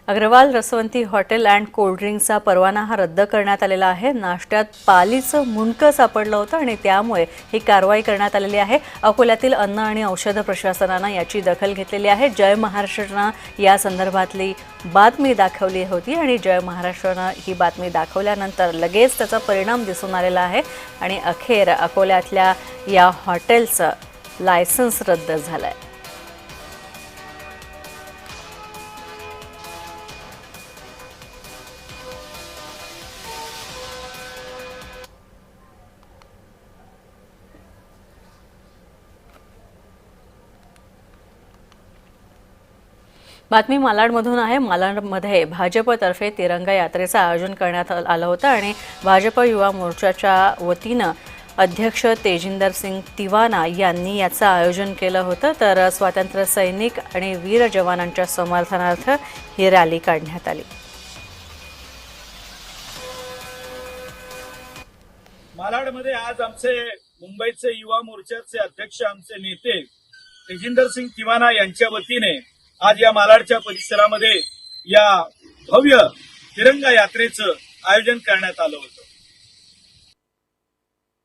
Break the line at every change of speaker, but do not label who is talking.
Agarwal रसवंती hotel and cold ड्रिंकचा परवाना हा रद्द करण्यात आलेला आहे। नाश्त्यात पालीचं मुंडकं सापडलं होतं आणि त्यामुळे ही कारवाई करण्यात आलेली आहे। अकोल्यातील अन्न आणि औषध प्रशासनानं याची दखल घेतलेली आहे। जय महाराष्ट्रानं या संदर्भातली बातमी दाखवली होती आणि जय महाराष्ट्रानं ही बातमी दाखवल्यानंतर लगेच त्याचा परिणाम दिसून आलेला आहे आणि अखेर अकोल्यातल्या या हॉटेलचं लायसन्स रद्द झालंय। बातमी मालाडमधून आहे। मालाडमध्ये भाजपतर्फे तिरंगा यात्रेचं आयोजन करण्यात आलं होतं आणि भाजप युवा मोर्चाच्या वतीनं अध्यक्ष तेजिंदर सिंग तिवाना यांनी याचं आयोजन केलं होतं। तर स्वातंत्र्य सैनिक आणि वीर जवानांच्या समर्थनार्थ ही रॅली काढण्यात आली।
मालाडमध्ये आज आमचे मुंबईचे युवा मोर्चाचे अध्यक्ष आमचे नेते तेजिंदर सिंग तिवाना यांच्या वतीने आज या मालाडच्या परिसरामध्ये या भव्य तिरंगा यात्रेचं आयोजन करण्यात आलं होतं।